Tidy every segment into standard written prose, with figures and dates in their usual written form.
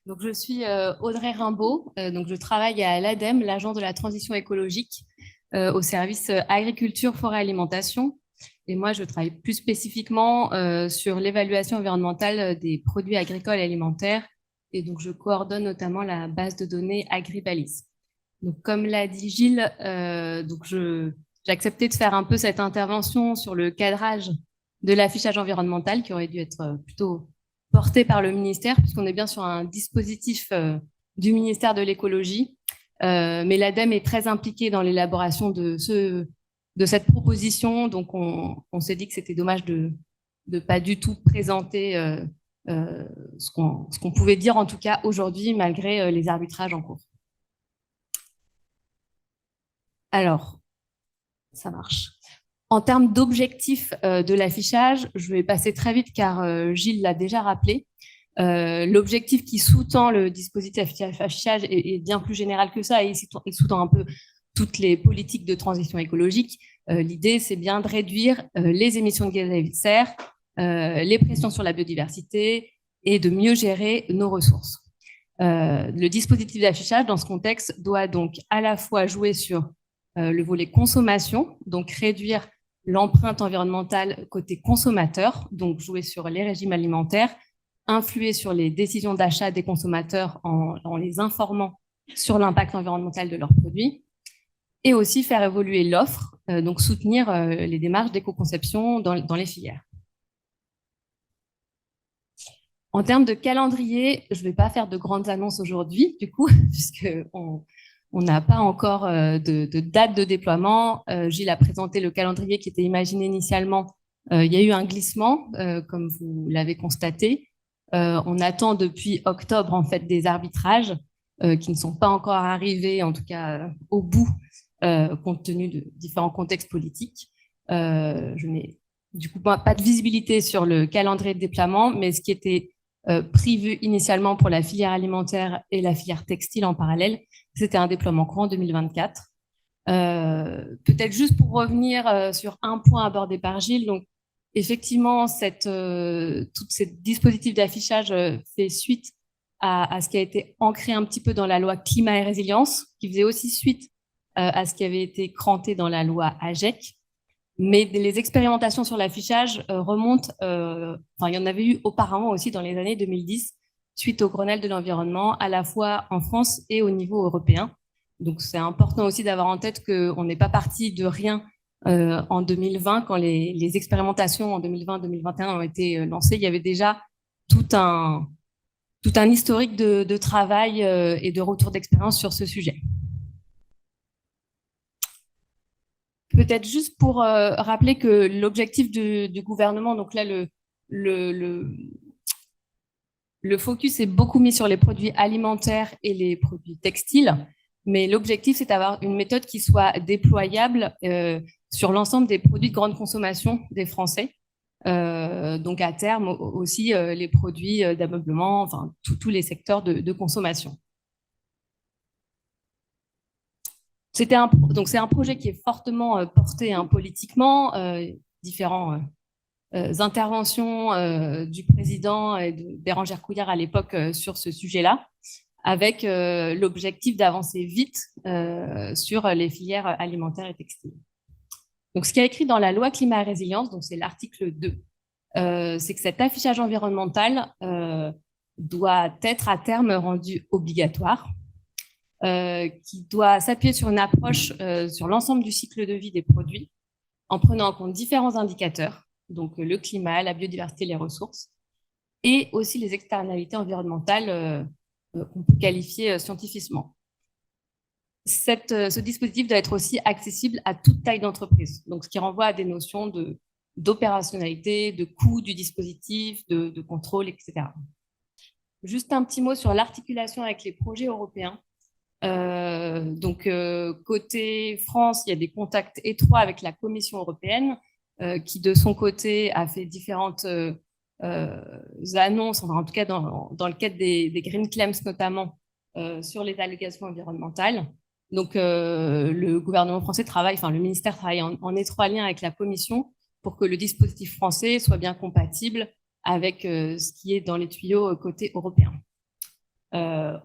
Donc, je suis Audrey Rimbaud. Donc, je travaille à l'ADEME, l'Agence de la transition écologique, au service agriculture, forêt, alimentation. Et moi, je travaille plus spécifiquement sur l'évaluation environnementale des produits agricoles et alimentaires. Et donc, je coordonne notamment la base de données Agribalis. Donc, comme l'a dit Gilles, j'ai accepté de faire un peu cette intervention sur le cadrage de l'affichage environnemental qui aurait dû être plutôt porté par le ministère, puisqu'on est bien sur un dispositif du ministère de l'écologie. Mais l'ADEME est très impliquée dans l'élaboration de cette proposition, donc on s'est dit que c'était dommage de ne pas du tout présenter ce qu'on pouvait dire, en tout cas aujourd'hui, malgré les arbitrages en cours. Alors, ça marche. En termes d'objectifs de l'affichage, je vais passer très vite car Gilles l'a déjà rappelé. L'objectif qui sous-tend le dispositif affichage est bien plus général que ça et il sous-tend un peu toutes les politiques de transition écologique. L'idée, c'est bien de réduire les émissions de gaz à effet de serre, les pressions sur la biodiversité et de mieux gérer nos ressources. Le dispositif d'affichage, dans ce contexte, doit donc à la fois jouer sur le volet consommation, donc réduire l'empreinte environnementale côté consommateur, donc jouer sur les régimes alimentaires, influer sur les décisions d'achat des consommateurs en les informant sur l'impact environnemental de leurs produits, et aussi faire évoluer l'offre, donc soutenir les démarches d'éco-conception dans les filières. En termes de calendrier, je ne vais pas faire de grandes annonces aujourd'hui, du coup, puisqu'on n'a pas encore de date de déploiement. Gilles a présenté le calendrier qui était imaginé initialement. Il y a eu un glissement, comme vous l'avez constaté. On attend depuis octobre en fait des arbitrages qui ne sont pas encore arrivés, en tout cas au bout, compte tenu de différents contextes politiques. Je n'ai du coup pas de visibilité sur le calendrier de déploiement, mais ce qui était prévu initialement pour la filière alimentaire et la filière textile en parallèle, c'était un déploiement courant 2024. Peut-être juste pour revenir sur un point abordé par Gilles, donc effectivement, tout ce dispositif d'affichage fait suite à ce qui a été ancré un petit peu dans la loi climat et résilience, qui faisait aussi suite à ce qui avait été cranté dans la loi AGEC. Mais les expérimentations sur l'affichage remontent, il y en avait eu auparavant aussi dans les années 2010, suite au Grenelle de l'environnement, à la fois en France et au niveau européen. Donc c'est important aussi d'avoir en tête qu'on n'est pas parti de rien en 2020, quand les expérimentations en 2020-2021 ont été lancées. Il y avait déjà tout un historique de travail et de retour d'expérience sur ce sujet. Peut-être juste pour rappeler que l'objectif du gouvernement, donc là, le focus est beaucoup mis sur les produits alimentaires et les produits textiles, mais l'objectif, c'est d'avoir une méthode qui soit déployable sur l'ensemble des produits de grande consommation des Français. Donc à terme aussi les produits d'ameublement, enfin tous les secteurs de consommation. C'est un projet qui est fortement porté politiquement, différentes interventions du président et de Bérangère Couillard à l'époque sur ce sujet-là, avec l'objectif d'avancer vite sur les filières alimentaires et textiles. Donc, ce qui est écrit dans la loi climat et résilience, donc c'est l'article 2, c'est que cet affichage environnemental doit être à terme rendu obligatoire, qui doit s'appuyer sur une approche sur l'ensemble du cycle de vie des produits, en prenant en compte différents indicateurs, donc le climat, la biodiversité, les ressources, et aussi les externalités environnementales qu'on peut qualifier scientifiquement. Ce dispositif doit être aussi accessible à toute taille d'entreprise, donc ce qui renvoie à des notions d'opérationnalité, de coût du dispositif, de contrôle, etc. Juste un petit mot sur l'articulation avec les projets européens. Côté France, il y a des contacts étroits avec la Commission européenne qui, de son côté, a fait différentes annonces, enfin, en tout cas dans le cadre des Green Claims notamment, sur les allégations environnementales. Donc, le gouvernement français travaille, enfin le ministère travaille en étroit lien avec la Commission pour que le dispositif français soit bien compatible avec ce qui est dans les tuyaux côté européen.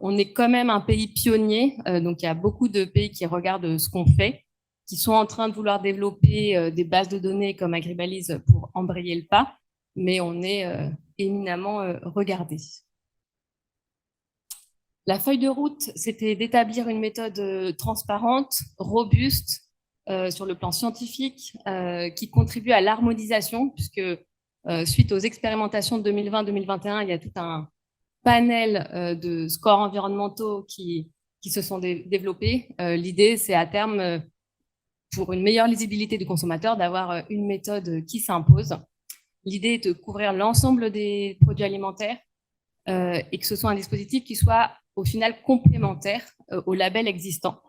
on est quand même un pays pionnier, donc il y a beaucoup de pays qui regardent ce qu'on fait, qui sont en train de vouloir développer des bases de données comme Agribalise pour embrayer le pas, mais on est éminemment regardé. La feuille de route, c'était d'établir une méthode transparente, robuste, sur le plan scientifique, qui contribue à l'harmonisation, puisque suite aux expérimentations de 2020-2021, il y a tout un panel de scores environnementaux qui se sont développés. L'idée, c'est à terme, pour une meilleure lisibilité du consommateur, d'avoir une méthode qui s'impose. L'idée est de couvrir l'ensemble des produits alimentaires et que ce soit un dispositif qui soit au final complémentaire aux labels existants,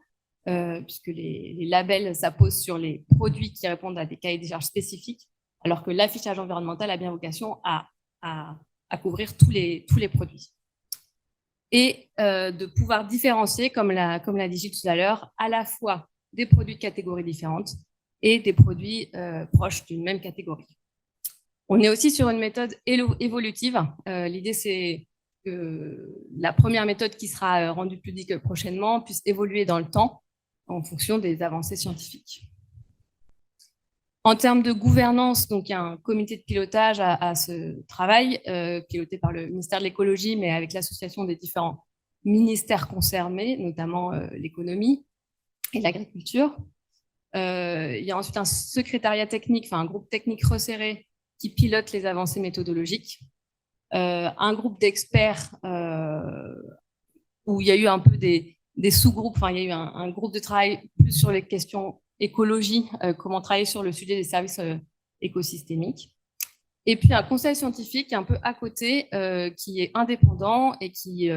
puisque les labels s'apposent sur les produits qui répondent à des cahiers des charges spécifiques, alors que l'affichage environnemental a bien vocation à couvrir tous les produits. Et de pouvoir différencier, comme l'a dit Gilles tout à l'heure, à la fois des produits de catégories différentes et des produits proches d'une même catégorie. On est aussi sur une méthode évolutive. L'idée, c'est que la première méthode qui sera rendue publique prochainement puisse évoluer dans le temps en fonction des avancées scientifiques. En termes de gouvernance, donc il y a un comité de pilotage à ce travail, piloté par le ministère de l'écologie, mais avec l'association des différents ministères concernés, notamment l'économie et l'agriculture. Il y a ensuite un secrétariat technique, enfin un groupe technique resserré qui pilote les avancées méthodologiques. Un groupe d'experts où il y a eu un peu des sous-groupes, enfin il y a eu un groupe de travail plus sur les questions écologie, comment travailler sur le sujet des services écosystémiques. Et puis un conseil scientifique un peu à côté qui est indépendant et qui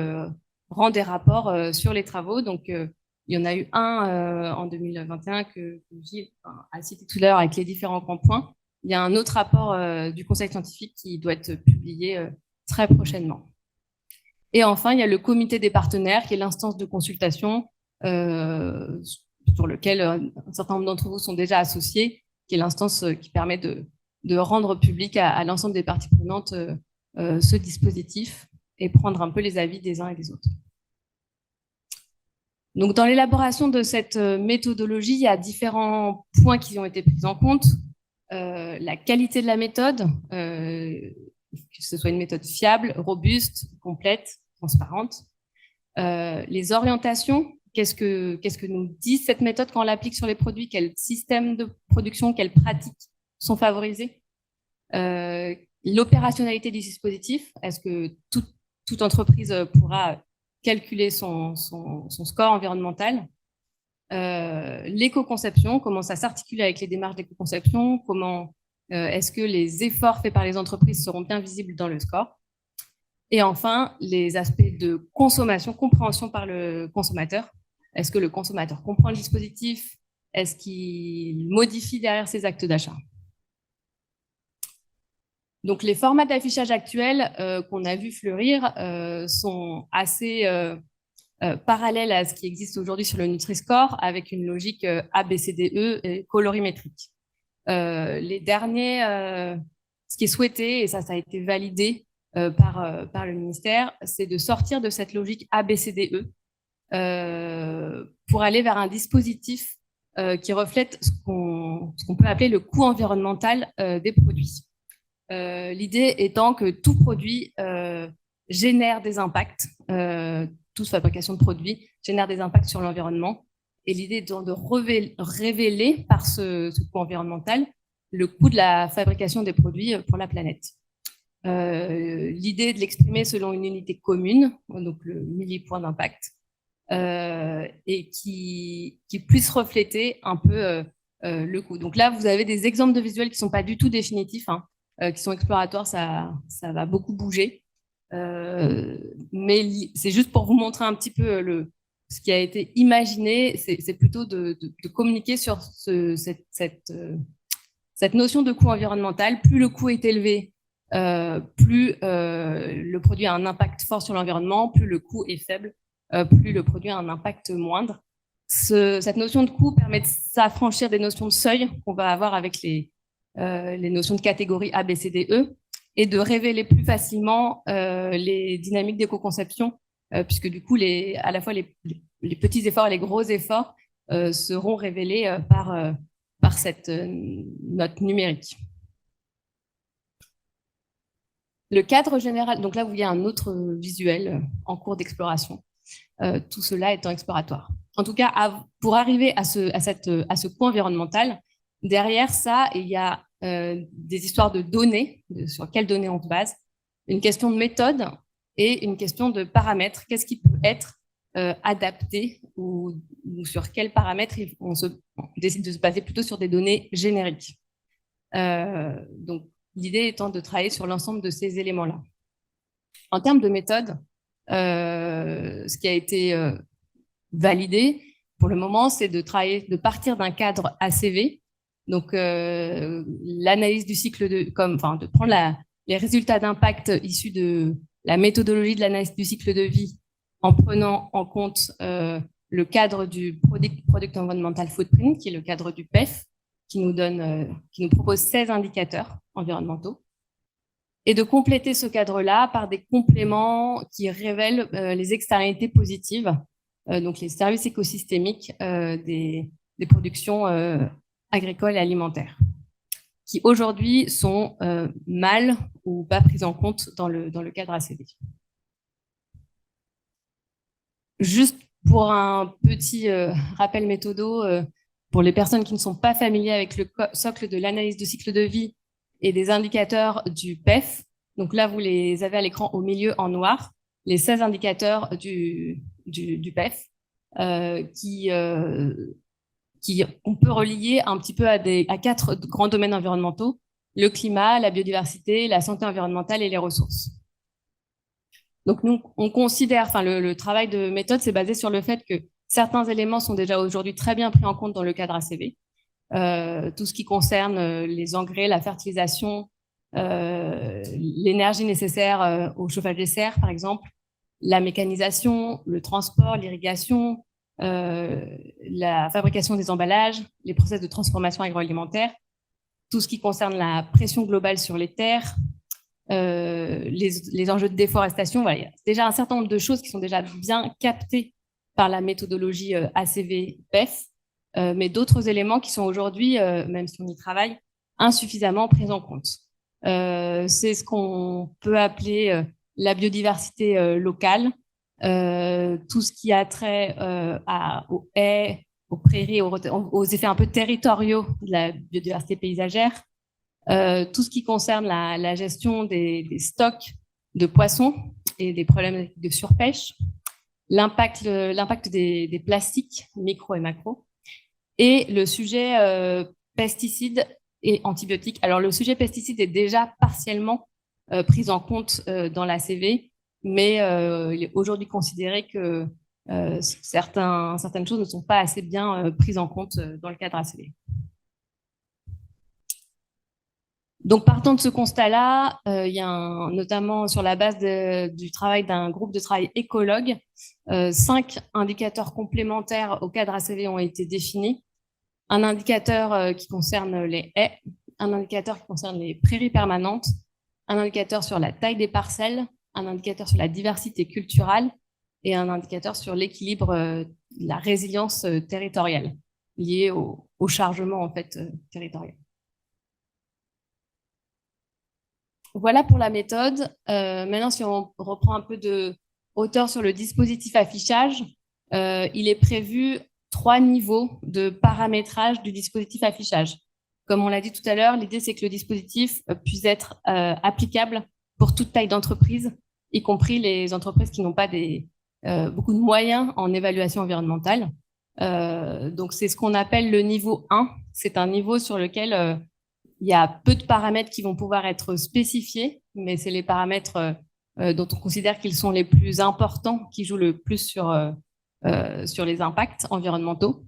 rend des rapports sur les travaux. Donc il y en a eu un en 2021 que Gilles a cité tout à l'heure avec les différents grands points. Il y a un autre rapport du conseil scientifique qui doit être publié très prochainement. Et enfin, il y a le comité des partenaires, qui est l'instance de consultation sur lequel un certain nombre d'entre vous sont déjà associés, qui est l'instance qui permet de rendre public à l'ensemble des parties prenantes ce dispositif et prendre un peu les avis des uns et des autres. Donc, dans l'élaboration de cette méthodologie, il y a différents points qui ont été pris en compte. La qualité de la méthode, que ce soit une méthode fiable, robuste, complète, transparente. Les orientations, qu'est-ce que nous dit cette méthode quand on l'applique sur les produits, quels systèmes de production, quelles pratiques sont favorisées. L'opérationnalité du dispositif, est-ce que toute entreprise pourra calculer son score environnemental. L'éco-conception, comment ça s'articule avec les démarches d'éco-conception, comment est-ce que les efforts faits par les entreprises seront bien visibles dans le score. Et enfin, les aspects de consommation, compréhension par le consommateur. Est-ce que le consommateur comprend le dispositif? Est-ce qu'il modifie derrière ses actes d'achat? Donc, les formats d'affichage actuels qu'on a vu fleurir sont assez parallèles à ce qui existe aujourd'hui sur le Nutri-Score, avec une logique ABCDE et colorimétrique. Les derniers, ce qui est souhaité, et ça a été validé par le ministère, c'est de sortir de cette logique ABCDE pour aller vers un dispositif qui reflète ce qu'on peut appeler le coût environnemental des produits. L'idée étant que tout produit génère des impacts, toute fabrication de produits génère des impacts sur l'environnement. Et l'idée étant de révéler par ce coût environnemental le coût de la fabrication des produits pour la planète. L'idée est de l'exprimer selon une unité commune, donc le millipoint d'impact, et qui puisse refléter un peu le coût. Donc là, vous avez des exemples de visuels qui ne sont pas du tout définitifs, hein, qui sont exploratoires, ça va beaucoup bouger. Mais c'est juste pour vous montrer un petit peu ce qui a été imaginé, c'est plutôt de communiquer sur cette notion de coût environnemental. Plus le coût est élevé, plus le produit a un impact fort sur l'environnement, plus le coût est faible, plus le produit a un impact moindre. Cette notion de coût permet de s'affranchir des notions de seuil qu'on va avoir avec les notions de catégorie A, B, C, D, E, et de révéler plus facilement les dynamiques d'éco-conception puisque du coup, à la fois les petits efforts et les gros efforts seront révélés par cette note numérique. Le cadre général, donc là, vous voyez un autre visuel en cours d'exploration, tout cela étant exploratoire. En tout cas, pour arriver à ce coût environnemental, derrière ça, il y a des histoires de données, sur quelles données on se base, une question de méthode et une question de paramètres. Qu'est-ce qui peut être adapté ou sur quels paramètres on décide de se baser plutôt sur des données génériques. Donc, l'idée étant de travailler sur l'ensemble de ces éléments-là. En termes de méthode, ce qui a été validé pour le moment, c'est de partir d'un cadre ACV. Donc, l'analyse du cycle de prendre les résultats d'impact issus de la méthodologie de l'analyse du cycle de vie en prenant en compte le cadre du Product Environmental Footprint, qui est le cadre du PEF, qui nous propose 16 indicateurs environnementaux, et de compléter ce cadre-là par des compléments qui révèlent les externalités positives, donc les services écosystémiques des productions agricoles et alimentaires, qui aujourd'hui sont mal ou pas prises en compte dans le cadre ACV. Juste pour un petit rappel méthodo, pour les personnes qui ne sont pas familières avec le socle de l'analyse de cycle de vie et des indicateurs du PEF, donc là, vous les avez à l'écran au milieu en noir, les 16 indicateurs du PEF, qu'on peut relier un petit peu à 4 grands domaines environnementaux: le climat, la biodiversité, la santé environnementale et les ressources. Donc, nous, on considère, le travail de méthode, c'est basé sur le fait que certains éléments sont déjà aujourd'hui très bien pris en compte dans le cadre ACV. Tout ce qui concerne les engrais, la fertilisation, l'énergie nécessaire au chauffage des serres, par exemple, la mécanisation, le transport, l'irrigation, la fabrication des emballages, les process de transformation agroalimentaire, tout ce qui concerne la pression globale sur les terres, les enjeux de déforestation. Voilà, il y a déjà un certain nombre de choses qui sont déjà bien captées par la méthodologie ACV-PEF, mais d'autres éléments qui sont aujourd'hui, même si on y travaille, insuffisamment pris en compte. C'est ce qu'on peut appeler la biodiversité locale, tout ce qui a trait aux haies, aux prairies, aux effets un peu territoriaux de la biodiversité paysagère, tout ce qui concerne la gestion des stocks de poissons et des problèmes de surpêche, l'impact des plastiques micro et macro, et le sujet pesticides et antibiotiques. Alors, le sujet pesticides est déjà partiellement pris en compte dans l'ACV, mais il est aujourd'hui considéré que certaines choses ne sont pas assez bien prises en compte dans le cadre ACV. Donc, partant de ce constat-là, il y a notamment sur la base du travail d'un groupe de travail écologue, 5 indicateurs complémentaires au cadre ACV ont été définis. Un indicateur qui concerne les haies, un indicateur qui concerne les prairies permanentes, un indicateur sur la taille des parcelles, un indicateur sur la diversité culturelle et un indicateur sur l'équilibre, la résilience territoriale liée au chargement en fait territorial. Voilà pour la méthode. Maintenant, si on reprend un peu de hauteur sur le dispositif affichage, il est prévu 3 niveaux de paramétrage du dispositif affichage. Comme on l'a dit tout à l'heure, l'idée, c'est que le dispositif puisse être applicable pour toute taille d'entreprise, y compris les entreprises qui n'ont pas beaucoup de moyens en évaluation environnementale. Donc, c'est ce qu'on appelle le niveau 1. C'est un niveau sur lequel il y a peu de paramètres qui vont pouvoir être spécifiés, mais c'est les paramètres dont on considère qu'ils sont les plus importants, qui jouent le plus sur les impacts environnementaux.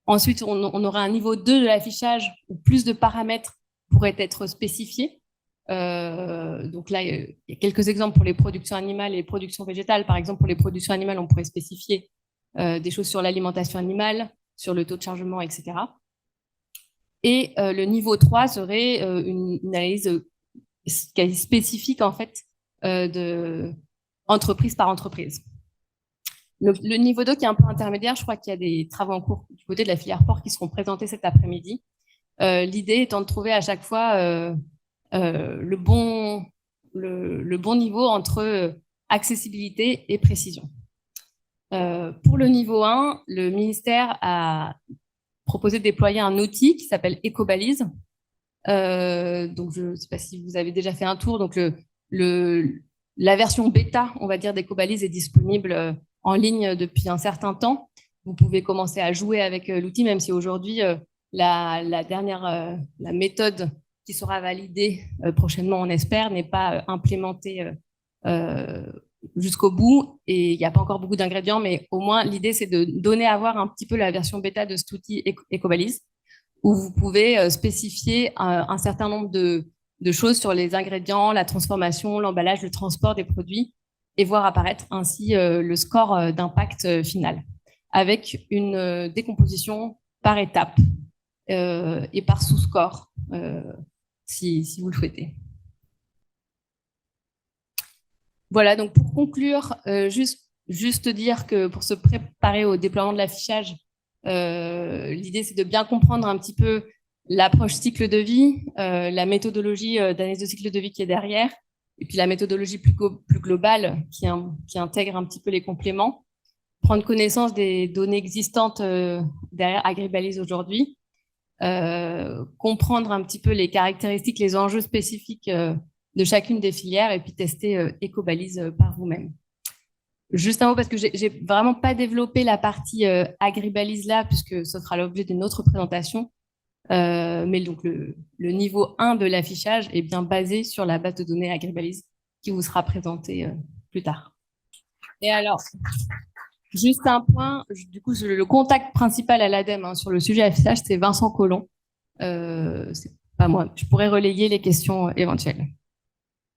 Ensuite, on aura un niveau 2 de l'affichage où plus de paramètres pourraient être spécifiés. Donc là, il y a quelques exemples pour les productions animales et les productions végétales. Par exemple, pour les productions animales, on pourrait spécifier des choses sur l'alimentation animale, sur le taux de chargement, etc. Et le niveau 3 serait une analyse quasi spécifique en fait entreprise par entreprise. Le niveau 2 qui est un peu intermédiaire, je crois qu'il y a des travaux en cours du côté de la filière port qui seront présentés cet après-midi. L'idée étant de trouver à chaque fois le bon niveau entre accessibilité et précision. Pour le niveau 1, le ministère a proposé de déployer un outil qui s'appelle Ecobalise. Donc, je ne sais pas si vous avez déjà fait un tour. Donc, la version bêta, on va dire, d'Ecobalise est disponible en ligne depuis un certain temps. Vous pouvez commencer à jouer avec l'outil, même si aujourd'hui, la méthode qui sera validée prochainement, on espère, n'est pas implémentée jusqu'au bout et il n'y a pas encore beaucoup d'ingrédients, mais au moins l'idée c'est de donner à voir un petit peu la version bêta de cet outil Ecobalise où vous pouvez spécifier un certain nombre de choses sur les ingrédients, la transformation, l'emballage, le transport des produits et voir apparaître ainsi le score d'impact final avec une décomposition par étape et par sous-score si vous le souhaitez. Voilà, donc pour conclure, juste dire que pour se préparer au déploiement de l'affichage, l'idée c'est de bien comprendre un petit peu l'approche cycle de vie, la méthodologie d'analyse de cycle de vie qui est derrière, et puis la méthodologie plus globale qui intègre un petit peu les compléments, prendre connaissance des données existantes derrière Agribalise aujourd'hui, comprendre un petit peu les caractéristiques, les enjeux spécifiques de chacune des filières et puis tester Ecobalise par vous-même. Juste un mot parce que j'ai vraiment pas développé la partie Agribalise là puisque ce sera l'objet d'une autre présentation. Mais donc le niveau 1 de l'affichage est bien basé sur la base de données Agribalise qui vous sera présentée plus tard. Et alors, juste un point, du coup, le contact principal à l'ADEME sur le sujet affichage, c'est Vincent Collomb. C'est pas moi. Je pourrais relayer les questions éventuelles.